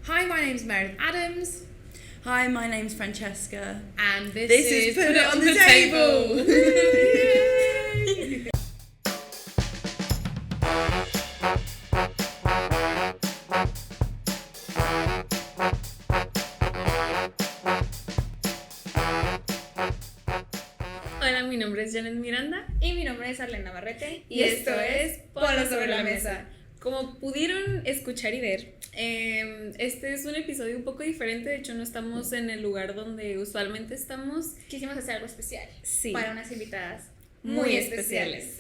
Hi, my name's Meredith Adams. Hi, my name's Francesca. And this is Put It on the Table. Hola, mi nombre es Janet Miranda y mi nombre es Arlene Navarrete y esto es Ponlo Sobre la Mesa. Como pudieron escuchar y ver, este es un episodio un poco diferente. De hecho, no estamos en el lugar donde usualmente estamos. Quisimos hacer algo especial Sí. para unas invitadas Muy especiales.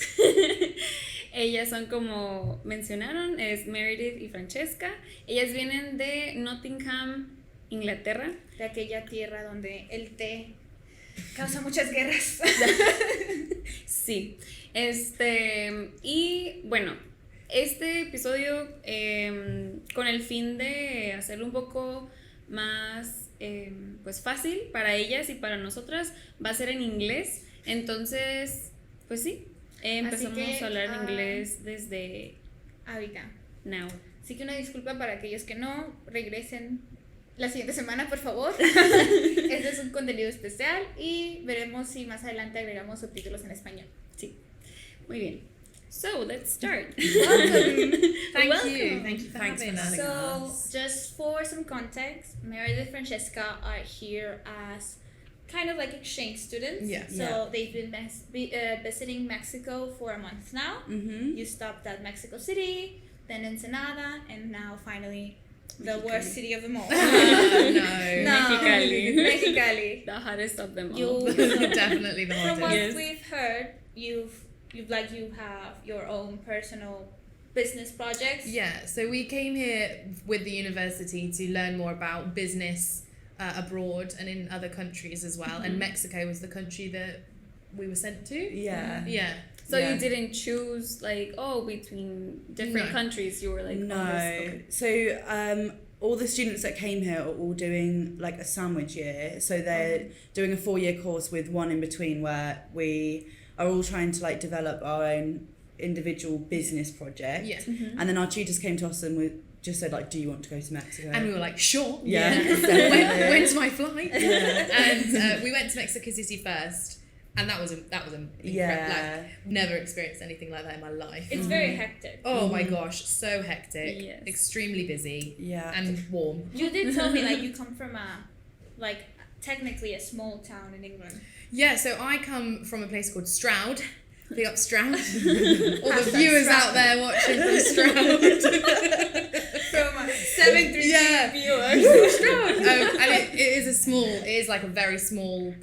Ellas son, como mencionaron, es Meredith y Francesca. Ellas vienen de Nottingham, Inglaterra. De aquella tierra donde el té causa muchas guerras. Sí. Y bueno, este episodio, con el fin de hacerlo un poco más pues fácil para ellas y para nosotras, va a ser en inglés. Entonces, pues sí, empezamos a hablar en inglés desde ahorita. now. Así que una disculpa para aquellos que no regresen la siguiente semana, por favor. Este es un contenido especial y veremos si más adelante agregamos subtítulos en español. Sí, muy bien. So, let's start. Welcome. Thank you for Thanks having for us. having So, us. just for some context, Meredith and Francesca are here as kind of like exchange students. Yeah. So Yeah. they've been visiting Mexico for a month now. Mm-hmm. You stopped at Mexico City, then Ensenada, and now finally the Mexicali. worst city of them all. No. Mexicali. Mexicali. The hottest of them all. You, Definitely the from what hottest. Yes. we've heard, you have your own personal business projects. Yeah, so we came here with the university to learn more about business abroad and in other countries as well. And Mexico was the country that we were sent to. Yeah. Yeah. So Yeah. you didn't choose between different No. countries. You were like, No. okay. So all the students that came here are all doing like a sandwich year. So they're doing a 4-year course with one in between where we are all trying to like develop our own individual business project. Yeah. And then our tutors came to us and we just said like, do you want to go to Mexico? And we were like, sure. Yeah. When's my flight? And we went to Mexico City first. And that was incredible. Yeah. Like, never experienced anything like that in my life. It's very hectic. Oh my gosh, so hectic. Yes. Extremely busy. Yeah. And warm. You did tell me like you come from technically a small town in England. Yeah, so I come from a place called Stroud. Big up Stroud. All the viewers out there watching from Stroud. From 733 Yeah. viewers. Stroud. And it is like a very small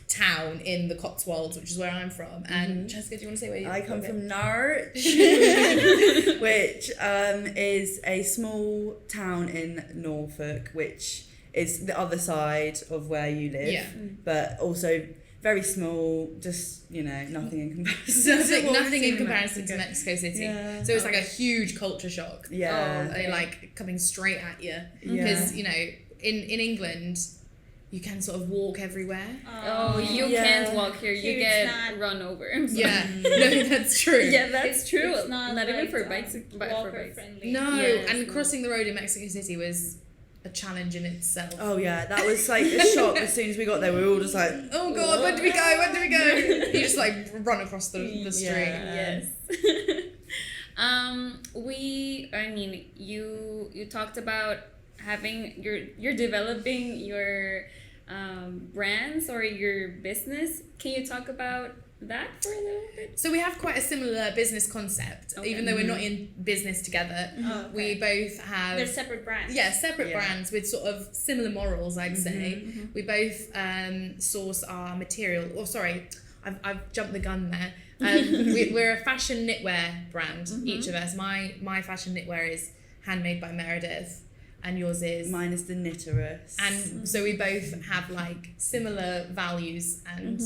town in the Cotswolds, which is where I'm from. And Jessica, do you want to say where you I come from? from Norwich, which is a small town in Norfolk, which is the other side of where you live, Yeah. but also very small, just, nothing in comparison. Nothing in comparison to Mexico City. Yeah. So it's like a huge culture shock. Yeah. And like coming straight at you. Yeah. Because, in England, you can sort of walk everywhere. Oh, you Yeah. can't walk here. You Here get it's not- run over. I'm sorry. Yeah, no, that's true. Yeah, that's true. It's not even like, for bikes. But for walker bikes. friendly. No, Yes, and no. crossing the road in Mexico City was a challenge in itself. Oh yeah, that was like a shock. As soon as we got there, we were all just like, Oh God, where do we go? Where do we go? You just like run across the street. Yeah. Yes. You talked about having you're developing your brands or your business. Can you talk about that for a little bit? So we have quite a similar business concept, Okay. even though we're not in business together. Oh, okay. We both have They're separate brands. separate Yeah. brands with sort of similar morals, I'd say. We both source our material. Oh, sorry, I've jumped the gun there. We're a fashion knitwear brand, each of us. My fashion knitwear is handmade by Meredith, and yours is. mine is the knitteress. And so we both have like similar values and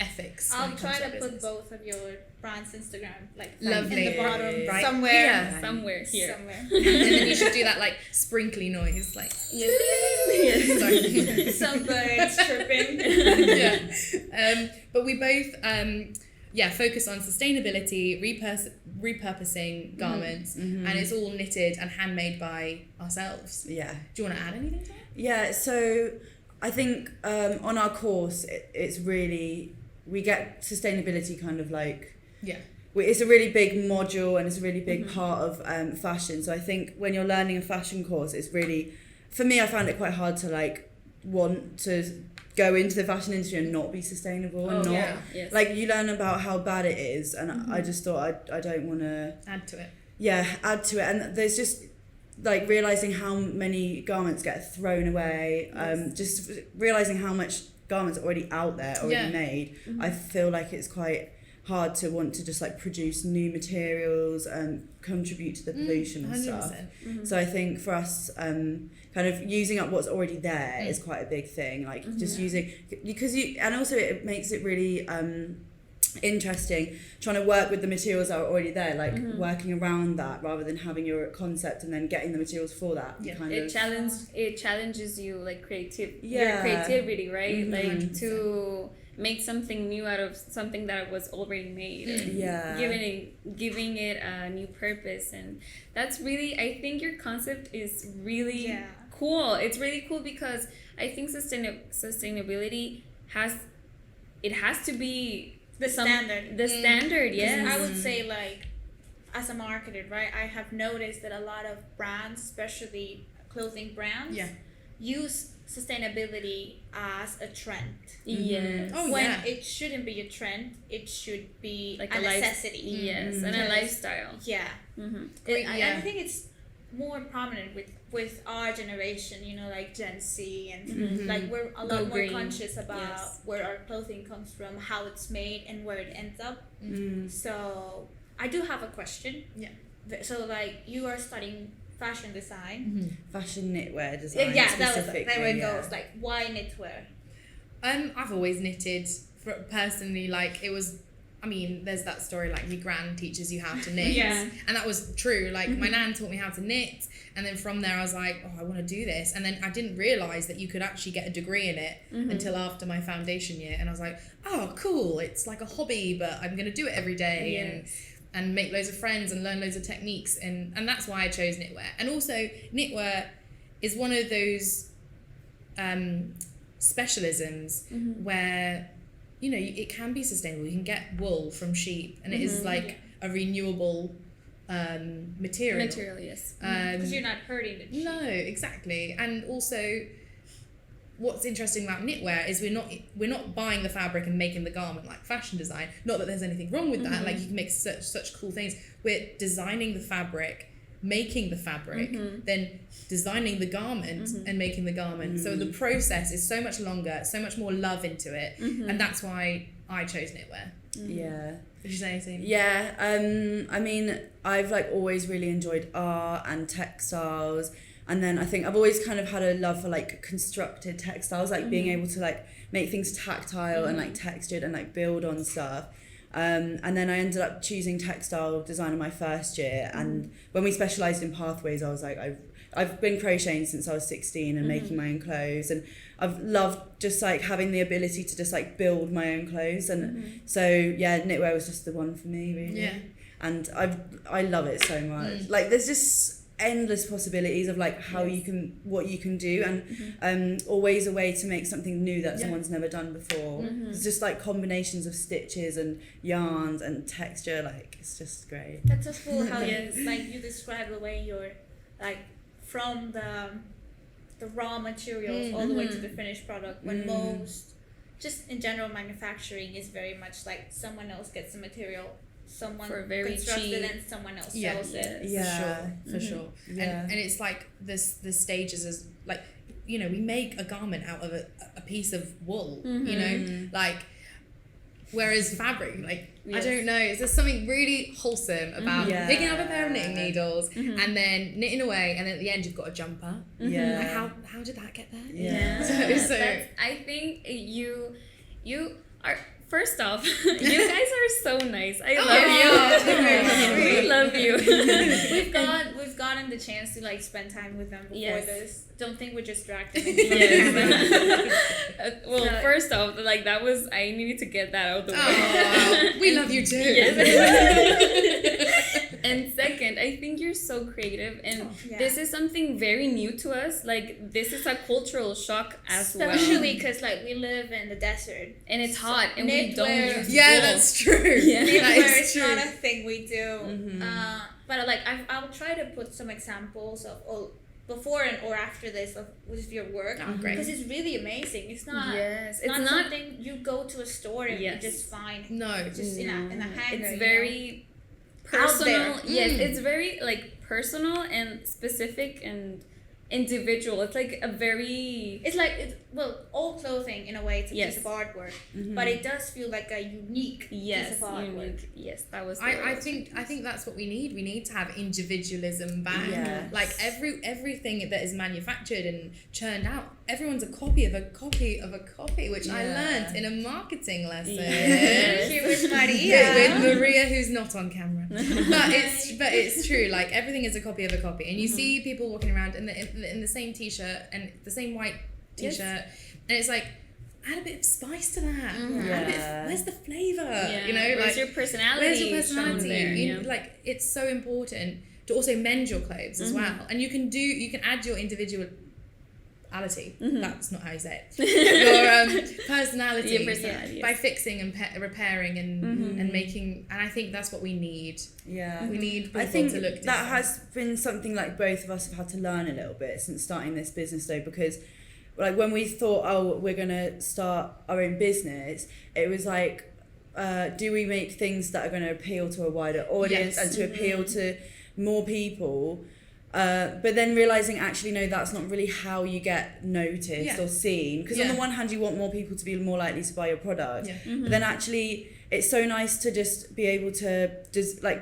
ethics. when I'll it comes try our to put business. both of your brands' Instagram Lovely. in the bottom Right somewhere. here. Somewhere here. Somewhere. And then you should do that like sprinkly noise, like. Sorry. Some birds chirping. Yeah. But we both focus on sustainability, repurposing garments, and it's all knitted and handmade by ourselves. Yeah. Do you want to add anything to that? Yeah, so I think on our course, it's really, we get sustainability kind of like, it's a really big module and it's a really big part of fashion. So I think when you're learning a fashion course, it's really, for me, I found it quite hard to like want to go into the fashion industry and not be sustainable and like you learn about how bad it is, and I just thought I don't want to add to it. And there's just like realizing how many garments get thrown away, just realizing how much garments are already out there, already made. I feel like it's quite hard to want to just like produce new materials and contribute to the pollution and stuff. So I think for us, kind of using up what's already there is quite a big thing. Like just using, because and also it makes it really interesting trying to work with the materials that are already there, like working around that rather than having your concept and then getting the materials for that. It challenges you, like your creativity, right? Like to make something new out of something that was already made, giving it a new purpose. And that's really, I think your concept is really cool. It's really cool because I think sustainability has to be the standard. I would say, like, as a marketer, right, I have noticed that a lot of brands, especially clothing brands, use sustainability as a trend. It shouldn't be a trend, it should be like a necessity. And a lifestyle. I think it's more prominent with our generation, you know, like Gen Z, and like we're a lot more conscious about where our clothing comes from, how it's made, and where it ends up. So I do have a question. So like you are studying fashion design, fashion knitwear design. There it goes. Like, why knitwear? I've always knitted personally. Like, it was, I mean, there's that story, like your gran teaches you how to knit, and that was true. Like my nan taught me how to knit, and then from there I was like, oh, I want to do this, and then I didn't realize that you could actually get a degree in it until after my foundation year, and I was like, oh, cool, it's like a hobby, but I'm gonna do it every day. And make loads of friends and learn loads of techniques, and that's why I chose knitwear. And also knitwear is one of those specialisms where, you know, it can be sustainable. You can get wool from sheep, and it is like a renewable material. Because you're not hurting the sheep. No, exactly. And also, what's interesting about knitwear is we're not buying the fabric and making the garment like fashion design. Not that there's anything wrong with that. Like, you can make such cool things. We're designing the fabric, making the fabric, then designing the garment and making the garment. So the process is so much longer, so much more love into it, and that's why I chose knitwear. Did you say anything? I mean, I've like always really enjoyed art and textiles. And then I think I've always kind of had a love for like constructed textiles, like being able to like make things tactile and like textured and like build on stuff. And then I ended up choosing textile design in my first year. And when we specialised in pathways, I was like, I've been crocheting since I was 16 and making my own clothes. And I've loved just like having the ability to just like build my own clothes. And so, knitwear was just the one for me, really. And I love it so much. Like, there's just endless possibilities of like how what you can do, and always a way to make something new that someone's never done before. It's just like combinations of stitches and yarns and texture, like it's just great. That's so cool how like you describe the way you're like from the raw materials all the way to the finished product, when most just in general manufacturing is very much like someone else gets the material, someone constructs it, and someone else sells it. For sure. And it's like the stages is like, you know, we make a garment out of a piece of wool, you know, like, whereas fabric, like, I don't know, there's something really wholesome about picking up a pair of knitting needles and then knitting away, and then at the end you've got a jumper. Like, how did that get there? So I think you are, first off, you guys are so nice. I love you. We love you. We've gotten the chance to like spend time with them before this. Don't think we just dragged them. Well, first off, like that was, I needed to get that out of the way. Oh, we love you too. And second, I think you're so creative, and this is something very new to us. Like this is a cultural shock as well. Especially because like we live in the desert and it's hot, and we don't use wool. That's true. Knitwear is not a thing we do. But like I'll try to put some examples of before and or after this with your work, because it's really amazing. It's not it's not something you go to a store and you just find. No, just in a hanger. It's very personal. Yes, it's very like personal and specific and individual. It's like a very. It's like all clothing in a way. It's a piece of artwork, but it does feel like a unique piece of artwork. Yes, that was. I think that's what we need. We need to have individualism back. Yes. Like everything that is manufactured and churned out, everyone's a copy of a copy of a copy, which I learned in a marketing lesson. She was Maria. With Maria, who's not on camera. but it's true. Like everything is a copy of a copy, and you see people walking around in the same t-shirt and the same white t-shirt, and it's like, add a bit of spice to that. Add a bit where's the flavor? You know, where's your personality? Where's your personality? There, like it's so important to also mend your clothes as well, and you can add your individuality. That's not how you say it. Your personality, by fixing and repairing and making, and I think that's what we need. Yeah, we need people I think to look. That has been something like both of us have had to learn a little bit since starting this business, though, because like when we thought, we're gonna start our own business, it was like, do we make things that are going to appeal to a wider audience and to appeal to more people? But then realising actually no, that's not really how you get noticed or seen, because on the one hand you want more people to be more likely to buy your product, but then actually it's so nice to just be able to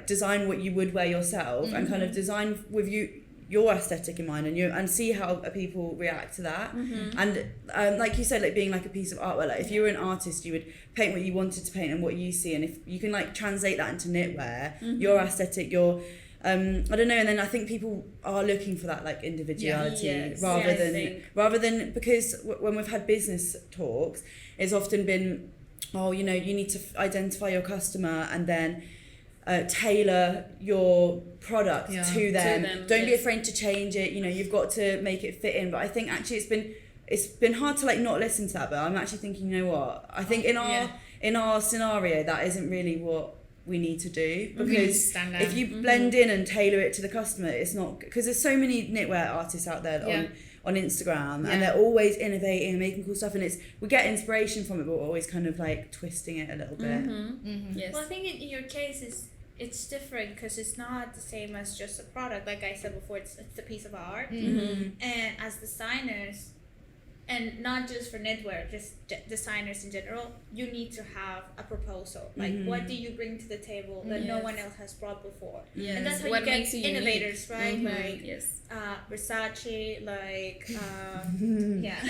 design what you would wear yourself and kind of design with your aesthetic in mind and see how people react to that. And like you said, like being like a piece of artwork, like if you were an artist you would paint what you wanted to paint and what you see, and if you can like translate that into knitwear, your aesthetic, your I don't know, and then I think people are looking for that like individuality rather than because when we've had business talks, it's often been, you need to identify your customer and then tailor your product to them. Don't be afraid to change it. You've got to make it fit in. But I think actually it's been hard to like not listen to that. But I'm actually thinking, you know what? I think in our scenario that isn't really what we need to do, because if you blend in and tailor it to the customer, it's not, because there's so many knitwear artists out there on Instagram and they're always innovating and making cool stuff, and we get inspiration from it, but we're always kind of like twisting it a little bit. Yes. Well, I think in your case it's different because it's not the same as just a product. Like I said before, it's a piece of art, and as designers, and not just for knitwear, just designers in general, you need to have a proposal. Like, what do you bring to the table that no one else has brought before? And that's how you get innovators, right? Like Versace, like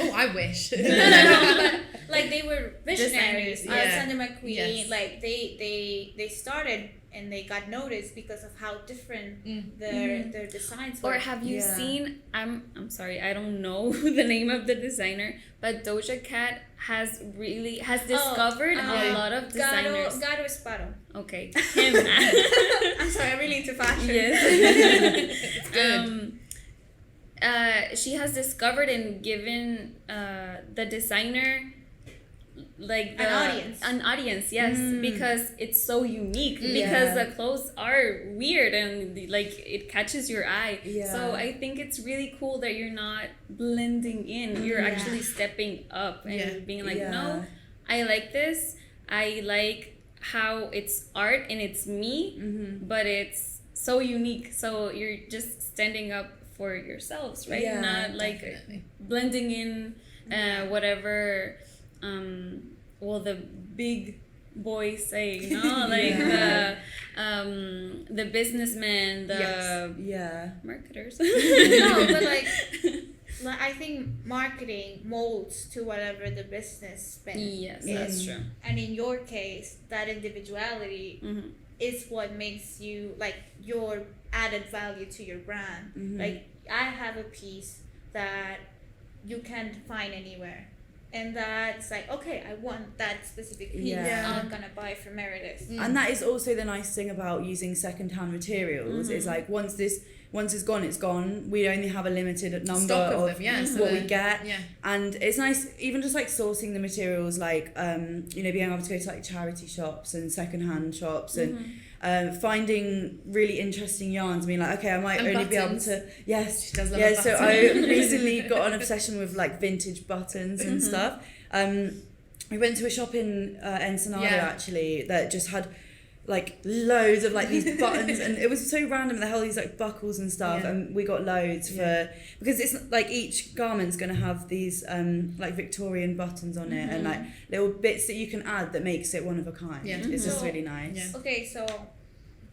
Oh, I wish. But like they were visionaries. Alexander McQueen, like they started and they got noticed because of how different their designs were. Or have you seen, I'm sorry, I don't know the name of the designer, but Doja Cat has discovered a lot of designers. Gato Esparro. Okay, him. I'm sorry, I'm really into fashion. Yes. She has discovered and given the designer like an audience, because it's so unique, because the clothes are weird and like it catches your eye. So I think it's really cool that you're not blending in, you're actually stepping up and being like, no, I like this, I like how it's art and it's me, but it's so unique, so you're just standing up for yourselves, right? Not like blending in whatever the big boys say, like the businessmen, the marketers. No, but like I think marketing molds to whatever the business spin Yes, is. that's true. And in your case, that individuality is what makes you, like, your added value to your brand. Like, I have a piece that you can't find anywhere. And that's like, okay, I want that specific piece. I'm gonna buy from Meredith. And that is also the nice thing about using second-hand materials. Is like once it's gone. We only have a limited number stock of them, what we get. And it's nice, even just like sourcing the materials, like you know, being able to go to like charity shops and second-hand shops and finding really interesting yarns. I mean, like, okay, I might only be able to she does love a so button. I recently got an obsession with like vintage buttons and stuff. We went to a shop in Ensenada actually that just had like loads of like these buttons, and it was so random. They had all these like buckles and stuff, and we got loads for, because it's like each garment's gonna have these like Victorian buttons on it, and like little bits that you can add that makes it one of a kind. It's just really nice. Okay, so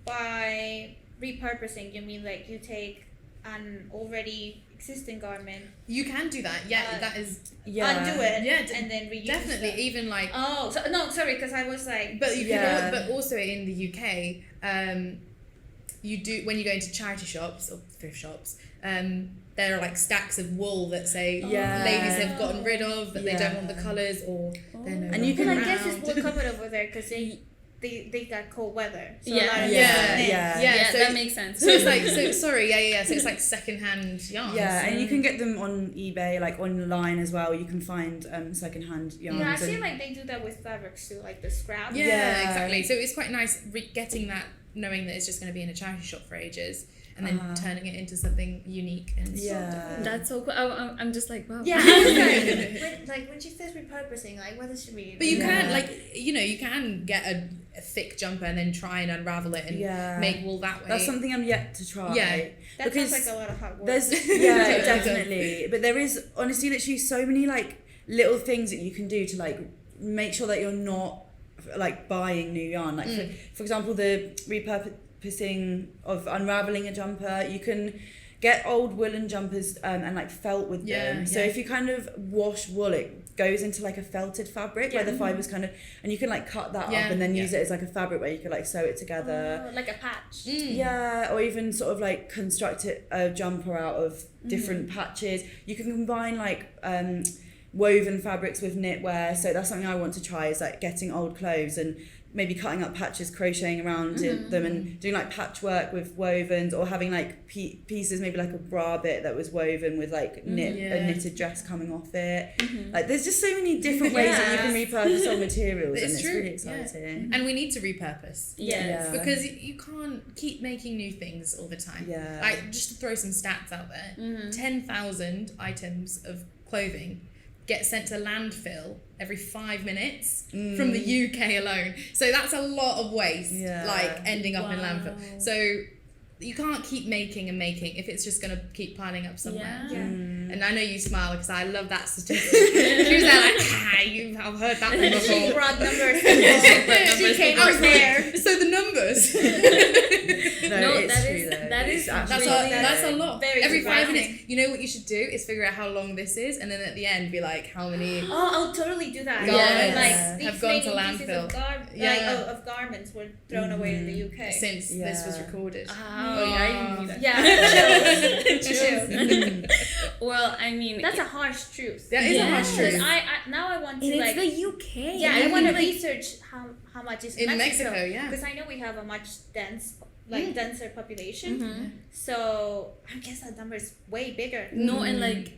by repurposing, you mean like you take an already existing garment, you can do that. That is undo it, and then reuse definitely them. Even like no, sorry, because I was like, but you can but also in the UK you do, when you go into charity shops or thrift shops, there are like stacks of wool that say ladies have gotten rid of, that they don't want the colours, or they're no and you can, I guess it's more covered over there because they got cold weather. So so that makes sense. So it's like so it's like second-hand yarns. And you can get them on eBay, like online as well. You can find second-hand yarns. I feel like they do that with fabrics too, like the scrap. Exactly. So it's quite nice getting that, knowing that it's just going to be in a charity shop for ages, and then turning it into something unique and that's so cool. I'm just like, wow. When she says repurposing, like, what does she mean? But you can, like, you know, you can get a thick jumper and then try and unravel it and make wool that way. That's something I'm yet to try. That sounds like a lot of hard work. There's definitely, but there is honestly literally so many like little things that you can do to like make sure that you're not like buying new yarn. Like for example, the repurposing of unraveling a jumper, you can get old woolen jumpers and like felt with them. So if you kind of wash wool, it goes into like a felted fabric where the fibers kind of, and you can like cut that up and then use it as like a fabric where you could like sew it together. Like a patch. Or even sort of like construct a jumper out of different patches. You can combine like woven fabrics with knitwear, so that's something I want to try, is like getting old clothes and maybe cutting up patches, crocheting around them and doing like patchwork with wovens, or having like pieces, maybe like a bra bit that was woven with like a knitted dress coming off it. Like there's just so many different ways that you can repurpose old materials, and it's really exciting. And we need to repurpose. Because you can't keep making new things all the time. Like, just to throw some stats out there, 10,000 items of clothing get sent to landfill every 5 minutes from the UK alone. So that's a lot of waste, like ending up in landfill. So you can't keep making if it's just going to keep piling up somewhere. And I know you smile because I love that statistic. She was there like, I've heard that one before. She brought numbers. She came from there. So the numbers. That's a lot. Very every 5 surprising. minutes. You know what you should do is figure out how long this is, and then at the end be like, how many I'll totally do that. garments Like have gone to deflating pieces landfill. of garments were thrown away in the UK. Since this was recorded. I didn't do that. Chills. Well, I mean, That's a harsh truth. That is a harsh truth. I now I want to it's like the UK. I want to research how much is in Mexico. Yeah. Because I know we have a much denser population. So I guess that number is way bigger. No, and like,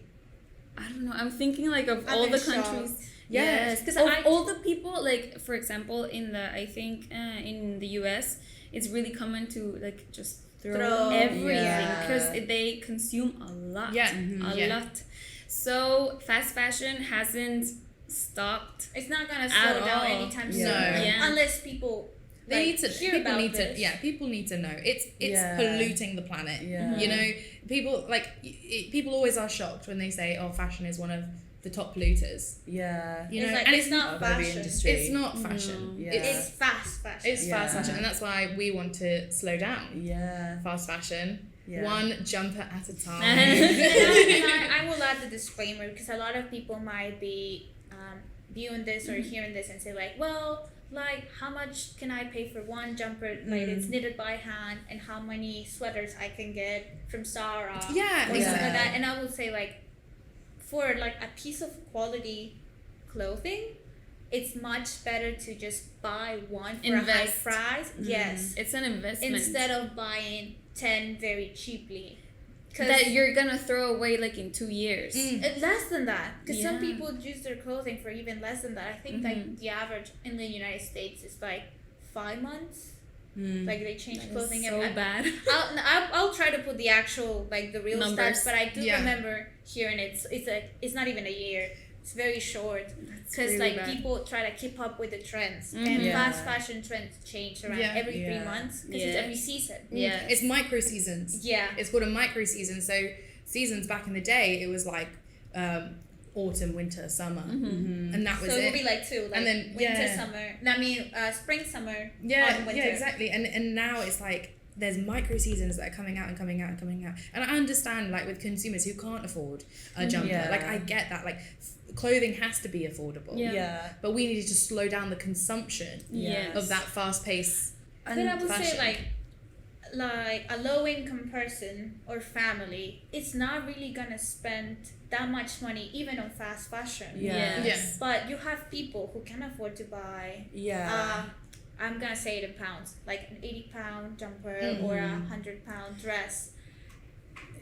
I don't know. I'm thinking like of all the countries. Yes, because all the people, like, for example, in the US, it's really common to like just throw everything because they consume a lot. A lot. So fast fashion hasn't stopped. It's not gonna slow down anytime soon. Unless people people need to know it's polluting the planet. You know, people always are shocked when they say, oh, fashion is one of the top polluters. You know, it's like, and it's not fashion. It's not fashion. It's fast fashion. It's fast fashion, and that's why we want to slow down. Fast fashion. One jumper at a time. And I will add the disclaimer, because a lot of people might be viewing this or hearing this and say like, well, like, how much can I pay for one jumper, like it's knitted by hand, and how many sweaters I can get from Zara, or something like that. And I would say, like, for like a piece of quality clothing, it's much better to just buy one for a high price. Yes, it's an investment instead of buying 10 very cheaply. That you're gonna throw away like in 2 years. Less than that, because some people use their clothing for even less than that. I think like the average in the United States is like 5 months. Like they change clothing. So bad. I'll try to put the actual like the real numbers, stats, but I do remember hearing it's not even a year. It's very short, because really like people try to keep up with the trends, and fast fashion trends change around every 3 months, because it's every season. It's micro seasons. It's called a micro season. So seasons back in the day, it was like autumn, winter, summer, and that was so it. So it would be like two, like, and then winter, summer. I mean, spring, summer. Autumn, winter. Exactly. And now it's like there's micro seasons that are coming out. And I understand, like, with consumers who can't afford a jumper, like I get that, like clothing has to be affordable. But we need to slow down the consumption of that fast pace. Then I would say like a low income person or family, it's not really gonna spend that much money even on fast fashion. But you have people who can afford to buy I'm gonna say it in pounds, like an 80-pound jumper or a 100-pound dress.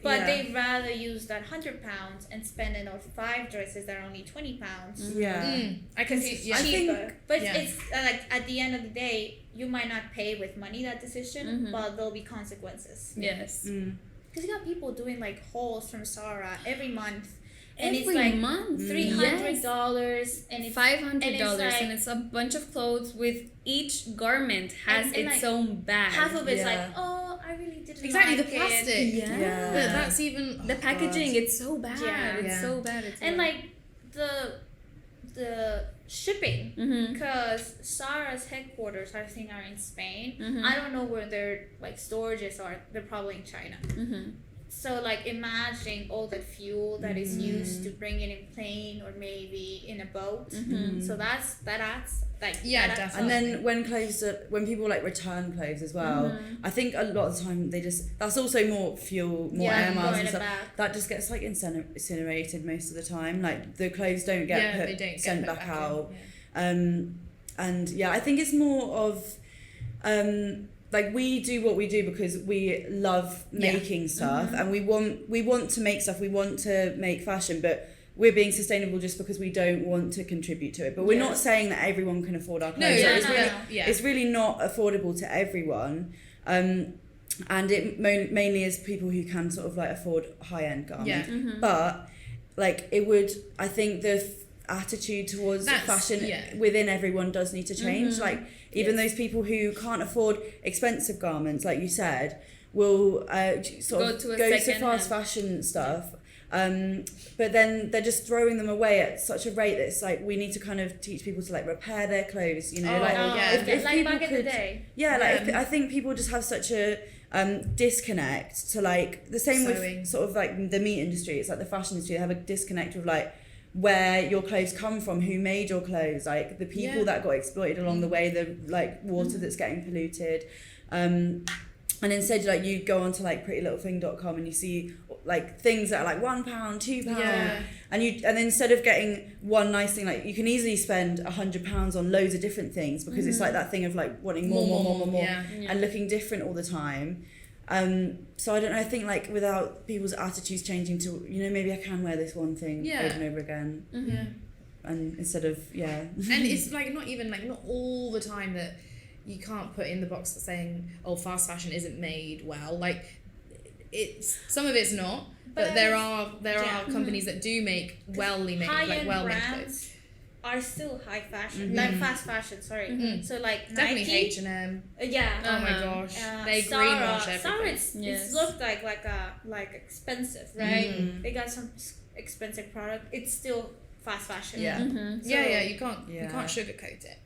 But they'd rather use that 100 pounds and spend it on 5 dresses that are only 20 pounds. I can see. It's cheaper. But it's like at the end of the day, you might not pay with money that decision, but there'll be consequences. Yes. Because you got people doing like hauls from Zara every month. And every it's like month, $300 and it's $500, and it's a bunch of clothes with each garment has its like, own bag. Half of it's like, oh, I really didn't exactly like the plastic. That's even the packaging. It's so bad. It's so bad. And like the shipping, because Zara's headquarters, I think, are in Spain. I don't know where their like storages are. They're probably in China. So like imagine all the fuel that is used to bring it in plane or maybe in a boat. So that adds like definitely. And then when people like return clothes as well, I think a lot of the time that's also more fuel, more air miles and stuff. That just gets like incinerated most of the time. Like the clothes don't get sent back out. And I think it's more of like we do what we do because we love making stuff and we want to make stuff, we want to make fashion, but we're being sustainable just because we don't want to contribute to it. But we're not saying that everyone can afford our clothes. It's really not affordable to everyone. And it mainly is people who can sort of like afford high-end garments. But like I think the attitude towards fashion within everyone does need to change. Like even those people who can't afford expensive garments, like you said, will go to fast fashion stuff, but then they're just throwing them away at such a rate that it's like we need to kind of teach people to like repair their clothes, you know. If like back in the day. I think people just have such a disconnect to like the same with sort of like the meat industry. It's like the fashion industry, they have a disconnect with like where your clothes come from, who made your clothes, like the people that got exploited along the way, the like water that's getting polluted, and instead like you go onto like prettylittlething.com and you see like things that are like £1, £2, and then instead of getting one nice thing, like you can easily spend £100 on loads of different things because it's like that thing of like wanting more and looking different all the time. So I don't know, I think like without people's attitudes changing to, you know, maybe I can wear this one thing over and over again. And instead of, and it's like not all the time that you can't put in the box that's saying, oh, fast fashion isn't made well. Like some of it's not, but there are companies that do make well-made clothes. Are still high fashion, like fast fashion. Sorry, so like definitely Nike, H&M. Oh my gosh, they greenwash everything. Zara, it's looked like expensive, right? They got some expensive product. It's still fast fashion. You can't sugarcoat it.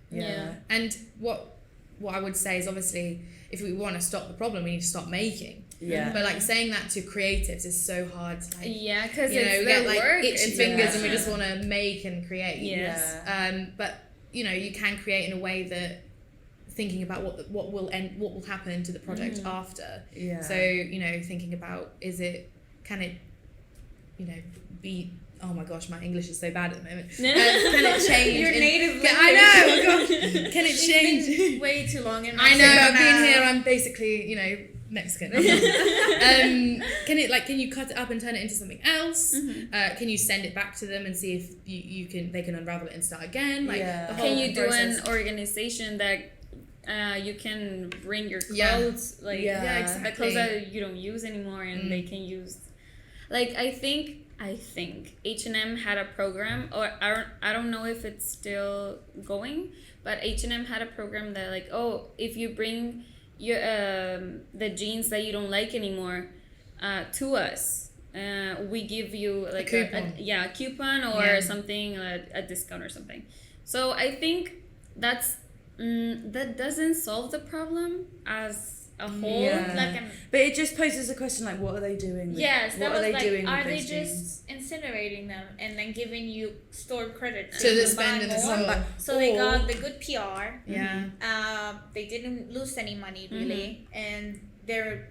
And what what I would say is obviously if we want to stop the problem, we need to stop making. Yeah. But like saying that to creatives is so hard to like. Yeah, because You know, we it's get the like work. itchy It's fingers the and we just passion. want to make and create. Yes. But you know, you can create in a way that thinking about what will happen to the project after. Yeah. So you know, thinking about can it, you know, be. Oh my gosh, my English is so bad at the moment. Can it change? Your native language. I know. Oh gosh. Can it change? Been way too long in I know. I've been Mexico here. now. I'm basically, you know, Mexican. Can you cut it up and turn it into something else? Can you send it back to them and see if they can unravel it and start again? Like the whole Can you do process. an organization that you can bring your Yeah. clothes, like Yeah, the exactly. clothes that you don't use anymore, and they can use, like I think H&M had a program, or I don't know if it's still going, but H&M had a program that like, oh, if you bring your the jeans that you don't like anymore to us, we give you like a coupon or something, a discount or something. So I think that doesn't solve the problem as a whole. Yeah. But it just poses a question like, what are they doing? Yes, that what was are they like, doing are with they those just incinerating them and then giving you store credit To buy spend in the more? store. So they got the good PR. Yeah. They didn't lose any money really, and they're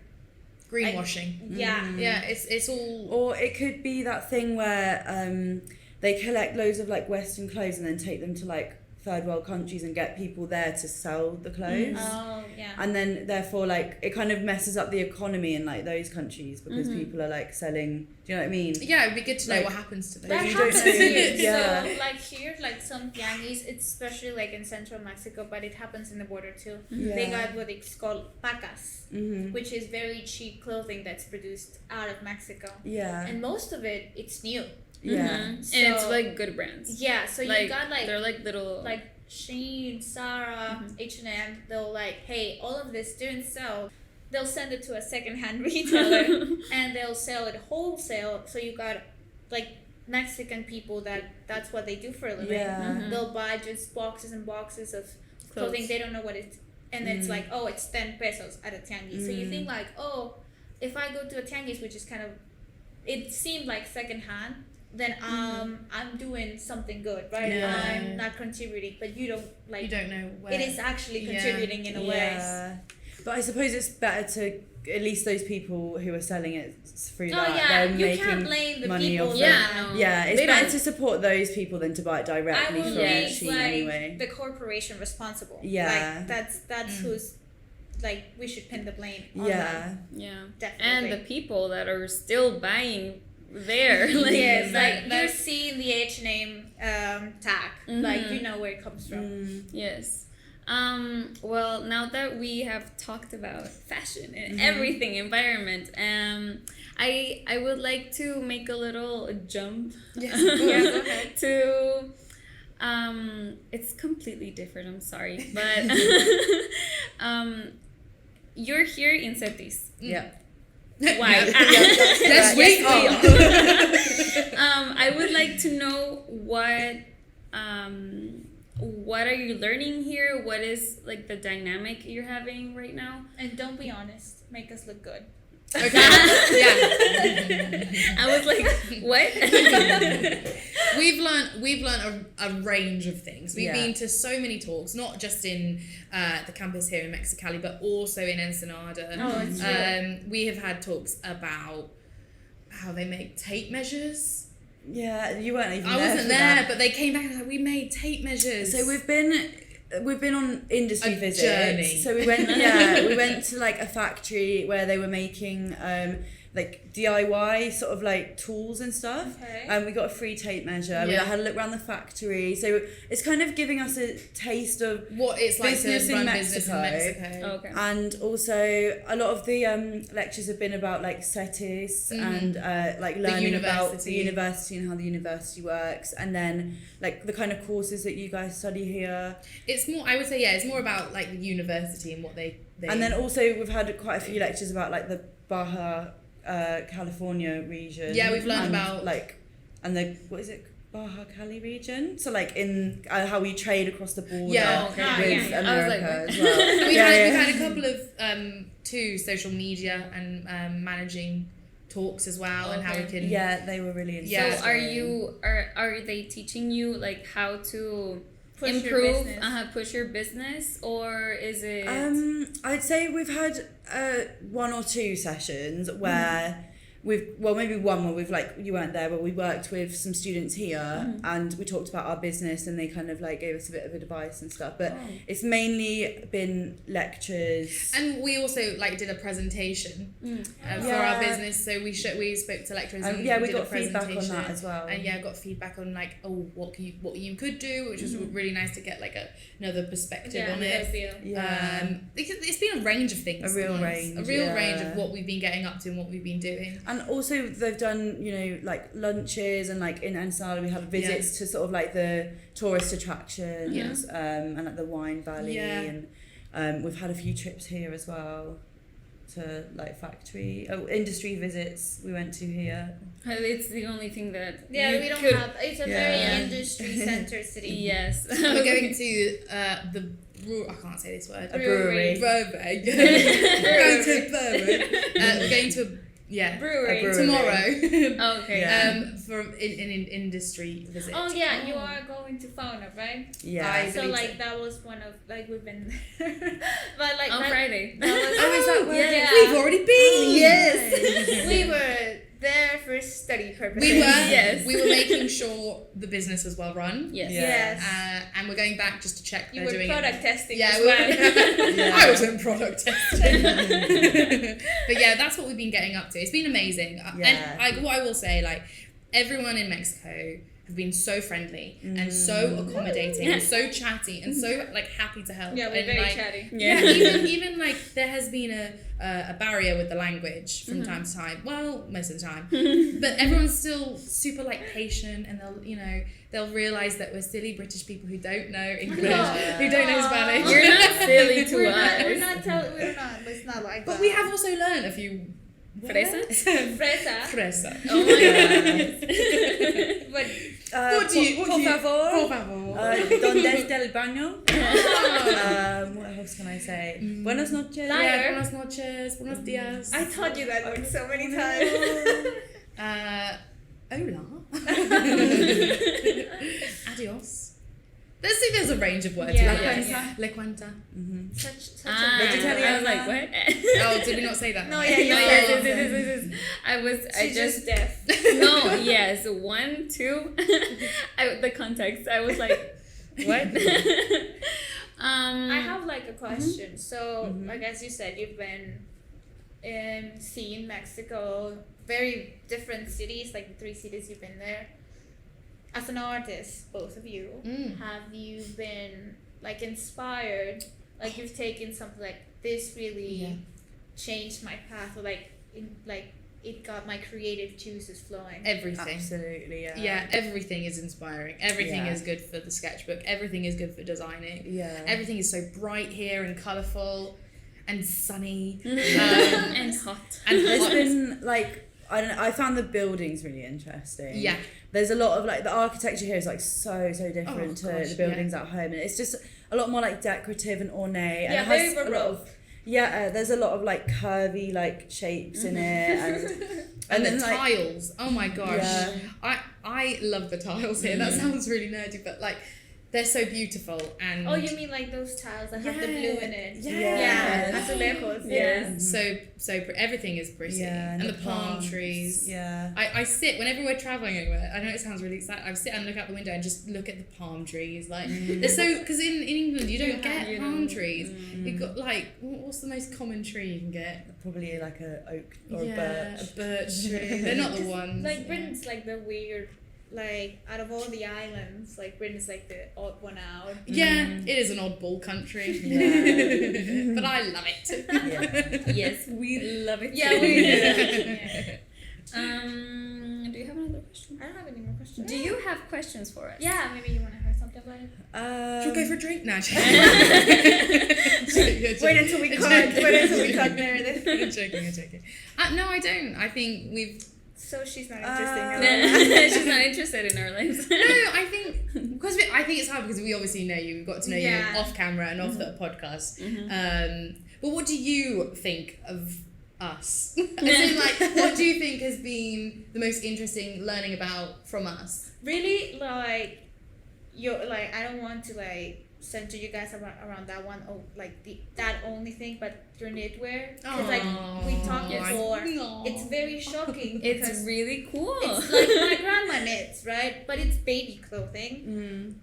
Greenwashing. yeah. Yeah, it's all. Or it could be that thing where they collect loads of like Western clothes and then take them to like third world countries and get people there to sell the clothes. Oh yeah. And then therefore like it kind of messes up the economy in like those countries because people are like selling, do you know what I mean? Yeah, it'd be good to know Like, what happens to those. That you don't happens do- here. yeah. So like here, like some tianguis, it's especially like in central Mexico, but it happens in the border too. Yeah. They got what it's called pacas, Mm-hmm. which is very cheap clothing that's produced out of Mexico. Yeah. And most of it's new. Yeah. and it's So- like good brands. Yeah, so Like you got like they're like little like Shein, Zara, H&M. They'll like, hey, all of this didn't sell. They'll send it to a secondhand retailer and they'll sell it wholesale. So you got like Mexican people that's what they do for a living. Yeah. They'll buy just boxes and boxes of clothing. Clothes. They don't know what it's, and it's like, oh, it's 10 pesos at a tianguis. So you think like, oh, if I go to a tianguis, which is kind of, it seemed like secondhand, then I'm doing something good, right? Yeah. I'm not contributing, but you don't like. You don't know where. It is actually contributing in a way. Yeah. But I suppose it's better to at least those people who are selling it through Oh that. yeah, they're you making can't blame the money people. off Yeah, it. no. Yeah, it's They better don't- to support those people than to buy it I directly will from make Shein like anyway. the corporation responsible. Yeah. Like that's who's like we should pin the blame on Yeah. them. yeah, Definitely. and the people that are still buying there. Like, Yes, that- like you see the H&M tag, like you know where it comes from. Yes. Well, now that we have talked about fashion and everything, environment, I would like to make a little jump. Yes. Yeah, go ahead. To it's completely different. I'm sorry, but you're here in Cetis. Yeah. Why? Yes, we are. I would like to know what are you learning here? What is like the dynamic you're having right now? And don't be honest, make us look good. Okay. Yeah. I was like, what? We've learned a range of things. We've Yeah. been to so many talks, not just in the campus here in Mexicali, but also in Ensenada. Oh, it's true. We have had talks about how they make tape measures. Yeah, you weren't even I there wasn't for there, that. but they came back and like, we made tape measures. So we've been on industry A visits. journey. So we went we went to like a factory where they were making like DIY sort of like tools and stuff. Okay. And we got a free tape measure. We Yeah. had a look around the factory. So it's kind of giving us a taste of what it's like business to in run business in Mexico. Mexico. Okay. and also a lot of the lectures have been about like CETIS and like learning about the university and how the university works, and then like the kind of courses that you guys study here. It's more, I would say, it's more about like the university and what they And then also we've had quite a few lectures about like the Baja California region. Yeah, we've learned and, about- like, and the what is it? Baja Cali region. So like in how we trade across the border with America as well. We've had a couple of too social media and managing talks as well, and how we can. Yeah, they were really interesting. So are they teaching you like how to push your business, or is it? I'd say we've had 1 or 2 sessions where maybe one where we've like, you weren't there, but we worked with some students here and we talked about our business and they kind of like gave us a bit of advice and stuff, but it's mainly been lectures. And we also like did a presentation for our business, so we spoke to lecturers and we did got a presentation feedback on that as well. And got feedback on like what you could do, which was really nice to get like another perspective on it. It's been a range of things. A real range of what we've been getting up to and what we've been doing. And also they've done, like lunches, and like in Ensenada we have visits to sort of like the tourist attractions and at the wine valley, and we've had a few trips here as well to like industry visits we went to here. It's the only thing that we don't have. It's a very industry centered city. Yes. We're going to the I can't say this word. A brewery. Going to we're going to a brewery tomorrow. Okay. For an industry visit. Oh yeah, you are going to Fauna, right? Yeah. So like that was one of like we've been there, but like on Friday. Is that where we've already been? Yes. We were there for study purposes. We were. Yes. We were making sure the business was well run. Yes. And we're going back just to check you they're were doing product it. testing. Yeah, as well. I was in product testing. But yeah, that's what we've been getting up to. It's been amazing. And what I will say, like, everyone in Mexico have been so friendly and so accommodating and so chatty and so like happy to help. Yeah, we're and, very like, chatty. Yeah, even like there has been a barrier with the language from time to time. Well, most of the time, but everyone's still super like patient, and they'll realize that we're silly British people who don't know English, who don't know Spanish. You're not silly to us. We're not. It's not like But that. we have also learned a few. Fresas? Fresa. Oh my god. But Por favor. Por favor. ¿Dónde está el baño? What else can I say? Buenas noches. Yeah, buenas noches. Buenos días. I taught you that word so many times. Hola. Adios. There's a range of words. Yeah. Le cuenta. Such I was like, what? Oh, did we not say that? No, Yes. I just deaf. No, yes, 1, 2. The context. I was like, what? I have like a question. So, like as you said, you've been seeing Mexico, very different cities, like the 3 cities you've been there. As an artist, both of you, have you been like inspired? Like you've taken something like this really changed my path, or it got my creative juices flowing. Everything. Absolutely, yeah. Yeah, everything is inspiring. Everything is good for the sketchbook. Everything is good for designing. Yeah. Everything is so bright here and colourful and sunny. And hot. There's been like, I found the buildings really interesting. Yeah. There's a lot of like, the architecture here is like so different to the buildings at home, and it's just a lot more like decorative and ornate. Yeah, and very it has baroque. There's a lot of like curvy like shapes in it, and then the like, tiles. Oh my gosh. Yeah. I love the tiles here. That sounds really nerdy, but like they're so beautiful. And Oh, you mean like those tiles that have the blue in it? Yeah. Azulejos. Yeah. So everything is pretty. Yeah, and the palm plants. trees. Yeah. I sit whenever we're traveling anywhere. I know it sounds really exciting. I sit and look out the window and just look at the palm trees. Like they're so, because in England you don't get palm trees. You've got like, what's the most common tree you can get? Probably like a oak or a birch tree. They're not the ones. Like Britain's like the weird. Like out of all the islands, like Britain's like the odd one out. Yeah, it is an oddball country. Yeah. But I love it. Yes, we love it. Yeah, we do. Do you have another question? I don't have any more questions. Do you have questions for us? Yeah, maybe you want to hear something about it. Should we go for a drink now? Wait until we cut. Meredith. I'm joking. No, I don't. I think So she's not interested in our lives. She's not interested in our lives. No, I think because I think it's hard because we obviously know you. We've got to know you off camera and off the podcast. But what do you think of us? As in, like, what do you think has been the most interesting learning about from us? Really, like, I don't want to like center you guys around that one, or like that only thing, but your knitwear, because like we talked before, it's very shocking. It's really cool. It's like my grandma knits, right? But it's baby clothing,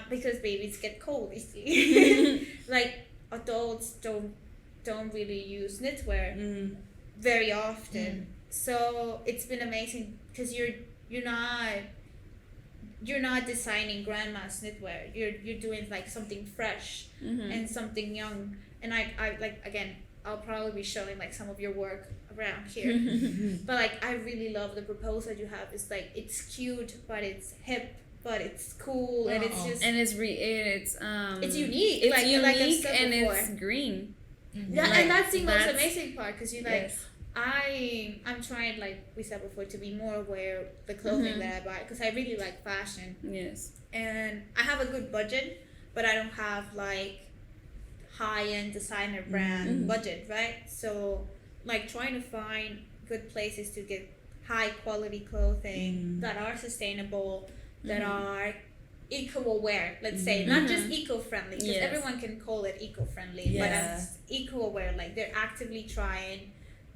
because babies get cold, you see. Like adults don't really use knitwear very often. So it's been amazing because you're not designing grandma's knitwear. You're doing like something fresh and something young. And I like, again, I'll probably be showing like some of your work around here. But like I really love the proposal you have. It's like it's cute, but it's hip, but it's cool, and it's just and it's unique. It's like unique, like I've said and before. It's green. Yeah, Like, and that's the most amazing part, because you like. Yes. I'm trying, like we said before, to be more aware of the clothing that I buy, because I really like fashion. Yes. And I have a good budget, but I don't have like high-end designer brand budget, right? So like trying to find good places to get high quality clothing that are sustainable, that are eco-aware, let's say, not just eco-friendly, because everyone can call it eco-friendly, but it's eco-aware, like they're actively trying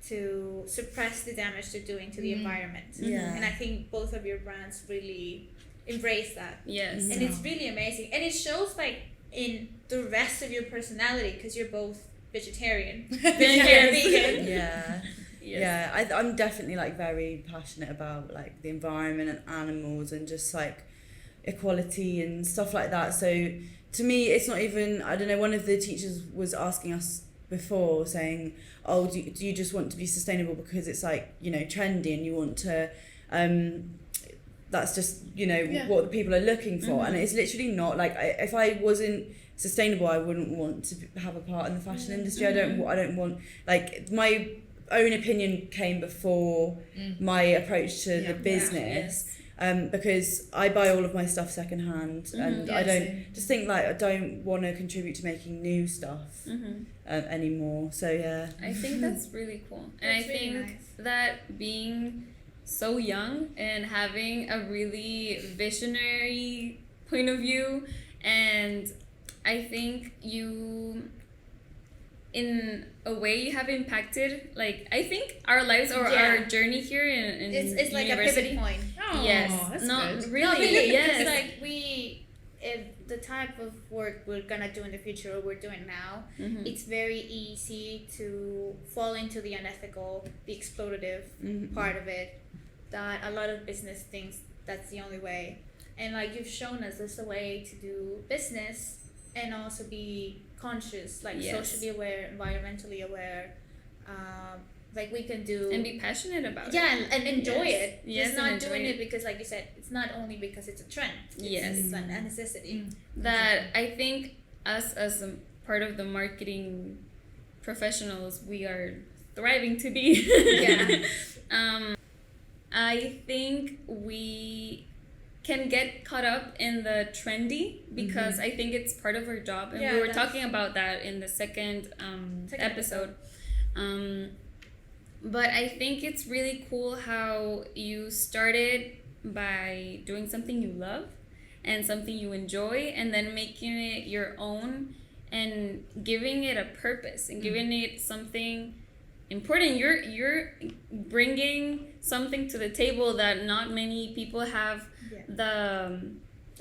to suppress the damage they're doing to the environment. And I think both of your brands really embrace that. Yes. And it's really amazing, and it shows like in the rest of your personality, because you're both vegetarian vegan. I'm definitely like very passionate about like the environment and animals and just like equality and stuff like that. So to me it's not even, I don't know, one of the teachers was asking us before, saying, oh, do you just want to be sustainable because it's like, you know, trendy and you want to that's just, you know, what the people are looking for. And it's literally not. Like if I wasn't sustainable, I wouldn't want to have a part in the fashion industry. I don't want, like, my own opinion came before my approach to the business. Because I buy all of my stuff secondhand, and I don't just think like I don't want to contribute to making new stuff anymore. So I think that's really cool, and I think nice. That being so young and having a really visionary point of view, and I think you, in a way, you have impacted, like, I think our lives or our journey here in it's like university. A pivot point. Oh, yes, that's not good. really. No, really, yes, like if the type of work we're gonna do in the future, or we're doing now, it's very easy to fall into the unethical, the exploitative part of it. That a lot of business thinks that's the only way, and like you've shown us, there's a way to do business and also be conscious, like socially aware, environmentally aware, like we can do and be passionate about it. And enjoy it. Yes, just not doing it because, like you said, it's not only because it's a trend. It's a necessity. That I think us as a part of the marketing professionals, we are thriving to be. I think we can get caught up in the trendy because I think it's part of our job, and we were talking about that in the second episode. But I think it's really cool how you started by doing something you love and something you enjoy, and then making it your own and giving it a purpose and giving it something important. You're bringing something to the table that not many people have the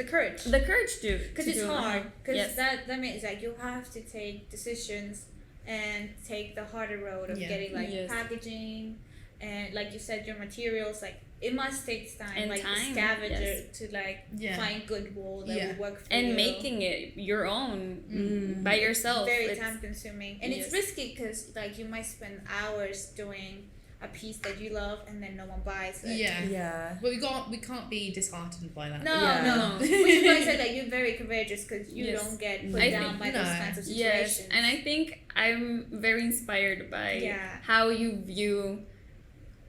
courage to, because it's hard, because that means like you have to take decisions and take the harder road of getting like packaging, and like you said, your materials, like it must take time, and like the scavenger to like find good wool that will work for you, and making it your own by yourself. Very time consuming, and it's risky because like you might spend hours doing a piece that you love and then no one buys it. But we can't be disheartened by that. No. Which is why I said like you're very courageous, because you don't get put down by those kinds of situations. And I think I'm very inspired by how you view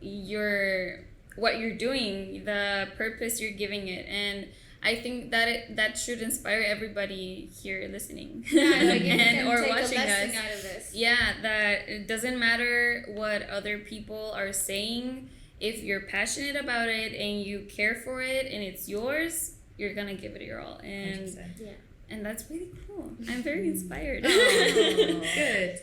your what you're doing, the purpose you're giving it, and I think that that should inspire everybody here listening and or take watching a lesson us. Out of this. Yeah, that it doesn't matter what other people are saying. If you're passionate about it and you care for it and it's yours, you're gonna give it your all. And 100%. Yeah. and that's really cool. I'm very inspired. Good.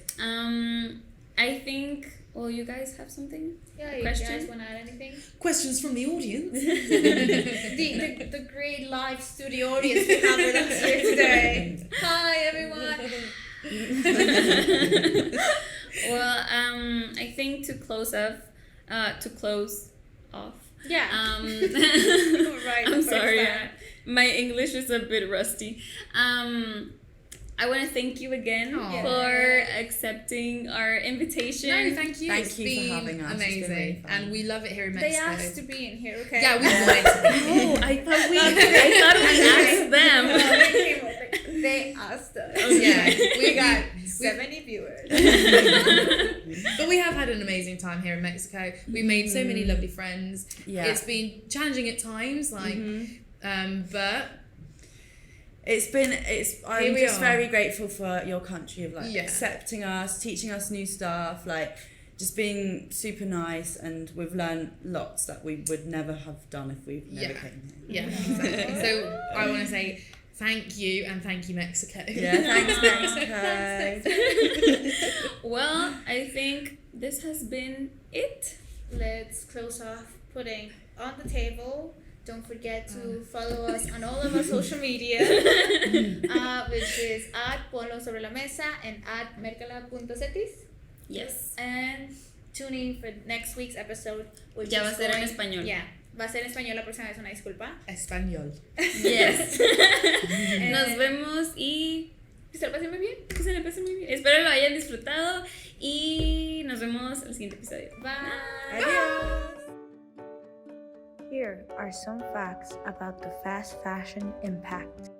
I think. Well, you guys have something? Yeah, you Question? guys want to add anything? Questions from the audience. The great live studio audience we have with us here today. Hi, everyone. Well, I think to close off. Yeah. Right. I'm sorry. My English is a bit rusty. I want to thank you again Aww. for accepting our invitation. No, thank you. Thank It's you for been having us. It's been amazing, really fun. and we love it here in They Mexico. asked to be in here, okay? Yeah, we wanted to be. Oh, I thought we asked them. They asked us. Yeah, We got 70 viewers. But we have had an amazing time here in Mexico. We made so many lovely friends. Yeah. It's been challenging at times, like, but I'm Here we just are. very grateful for your country of like Yeah. accepting us, teaching us new stuff, like just being super nice, and we've learned lots that we would never have done if we never Yeah. came here. yeah, exactly. So I want to say thank you and thank you, Mexico. Yeah, thanks Mexico. Well, I think this has been it. Let's close off putting on the table. Don't forget to follow us on all of our social media, which is at Ponlo Sobre la Mesa and at mercala.cetis. Yes. And tune in for next week's episode, which Ya va a is ser en going- español. Yeah, va a ser en español la próxima vez, una disculpa. Español. Yes. Nos vemos y Que se lo pasen muy bien. que se la pasen muy bien. Espero lo hayan disfrutado y nos vemos en el siguiente episodio. Bye. Adios. Here are some facts about the fast fashion impact.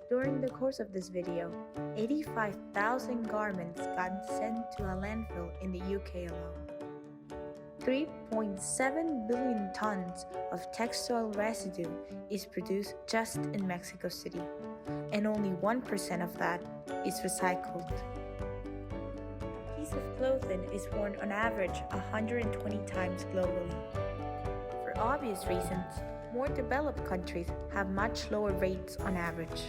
During the course of this video, 85,000 garments got sent to a landfill in the UK alone. 3.7 billion tons of textile residue is produced just in Mexico City, and only 1% of that is recycled. A piece of clothing is worn on average 120 times globally. For obvious reasons, more developed countries have much lower rates on average.